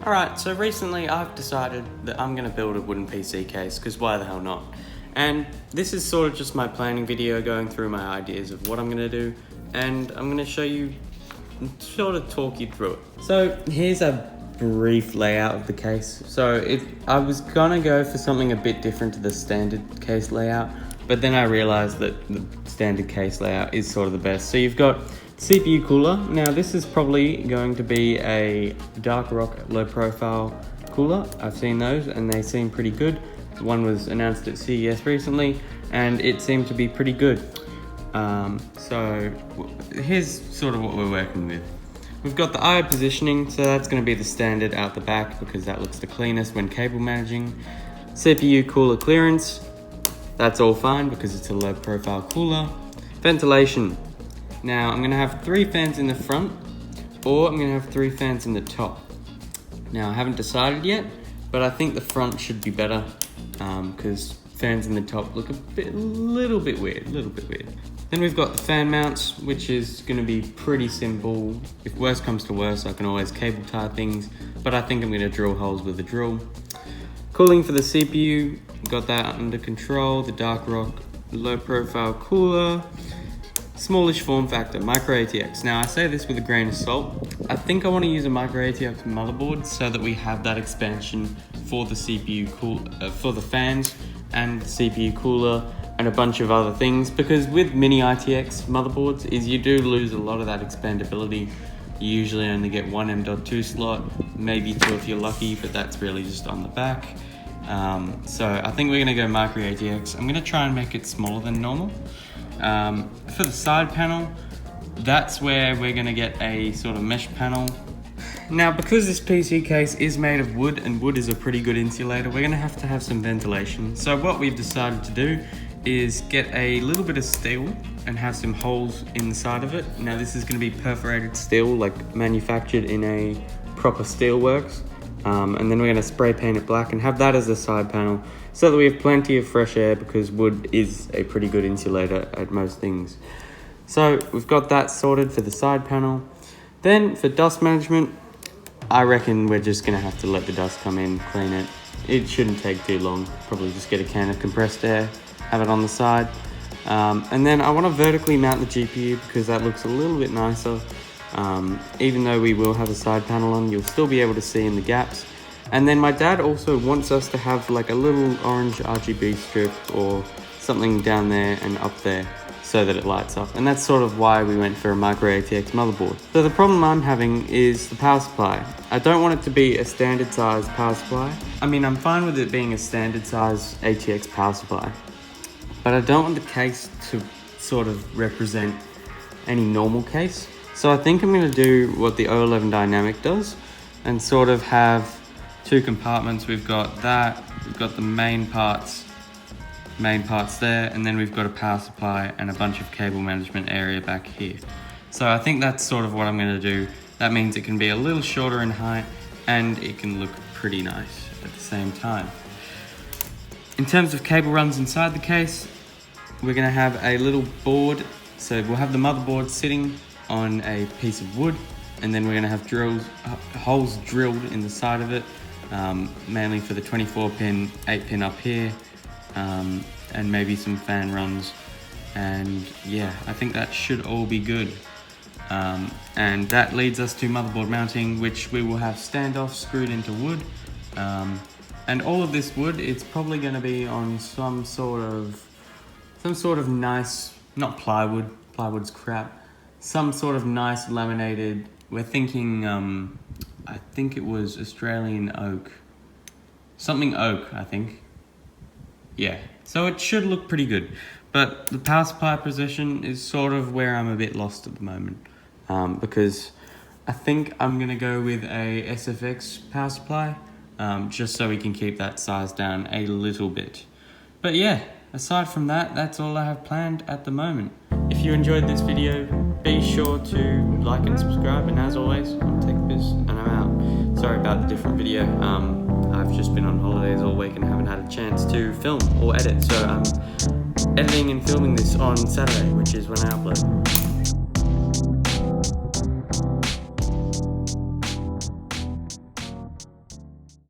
Alright, so recently I've decided that I'm going to build a wooden PC case, because why the hell not? And this is sort of just my planning video going through my ideas of what I'm going to do, and I'm going to show you, sort of talk you through it. So here's a brief layout of the case. So I was going to go for something a bit different to the standard case layout, but then I realized that the standard case layout is sort of the best. So you've got CPU cooler. Now this is probably going to be a Dark Rock low profile cooler. I've seen those and they seem pretty good. One was announced at CES recently and it seemed to be pretty good. So here's sort of what we're working with. We've got the IO positioning, so that's going to be the standard out the back because that looks the cleanest when cable managing. CPU cooler clearance, that's all fine because it's a low profile cooler. Ventilation. Now I'm going to have 3 fans in the front, or I'm going to have 3 fans in the top. Now I haven't decided yet, but I think the front should be better because fans in the top look a little bit weird. Then we've got the fan mounts, which is going to be pretty simple. If worse comes to worse, I can always cable tie things, but I think I'm going to drill holes with a drill. Cooling for the CPU, got that under control. The Dark Rock low profile cooler. Smallish form factor, micro ATX. Now I say this with a grain of salt. I think I want to use a micro ATX motherboard so that we have that expansion for the CPU for the fans and the CPU cooler and a bunch of other things, because with mini ITX motherboards you do lose a lot of that expandability. You usually only get one M.2 slot, maybe 2 if you're lucky, but that's really just on the back. So I think we're gonna go micro ATX. I'm gonna try and make it smaller than normal. For the side panel, that's where we're going to get a sort of mesh panel. Now because this PC case is made of wood and wood is a pretty good insulator, we're going to have some ventilation. So what we've decided to do is get a little bit of steel and have some holes in the side of it. Now this is going to be perforated steel, like manufactured in a proper steelworks. And then we're going to spray paint it black and have that as a side panel so that we have plenty of fresh air, because wood is a pretty good insulator at most things. So we've got that sorted for the side panel. Then for dust management, I reckon we're just going to have to let the dust come in, clean it. It shouldn't take too long. Probably just get a can of compressed air, have it on the side. And then I want to vertically mount the GPU because that looks a little bit nicer. Even though we will have a side panel on, you'll still be able to see in the gaps. And then my dad also wants us to have like a little orange RGB strip or something down there and up there so that it lights up. And that's sort of why we went for a micro ATX motherboard. So the problem I'm having is the power supply. I don't want it to be a standard size power supply. I mean, I'm fine with it being a standard size ATX power supply, but I don't want the case to sort of represent any normal case. So I think I'm going to do what the O11 Dynamic does and sort of have 2 compartments. We've got that, we've got the main parts there, and then we've got a power supply and a bunch of cable management area back here. So I think that's sort of what I'm going to do. That means it can be a little shorter in height and it can look pretty nice at the same time. In terms of cable runs inside the case, we're going to have a little board. So we'll have the motherboard sitting on a piece of wood, and then we're going to have holes drilled in the side of it, mainly for the 24 pin, 8 pin up here, and maybe some fan runs. And yeah, I think that should all be good. And that leads us to motherboard mounting, which we will have standoffs screwed into wood. And all of this wood, it's probably going to be on some sort of nice, not plywood, plywood's crap, some sort of nice laminated, we're thinking, I think it was Australian oak. Something oak, I think. Yeah, so it should look pretty good. But the power supply position is sort of where I'm a bit lost at the moment. Because I think I'm going to go with a SFX power supply, just so we can keep that size down a little bit. But yeah, aside from that, that's all I have planned at the moment. If you enjoyed this video, be sure to like and subscribe, and as always, I'm TechBiz and I'm out. Sorry about the different video. I've just been on holidays all week and haven't had a chance to film or edit, so I'm editing and filming this on Saturday, which is when I upload.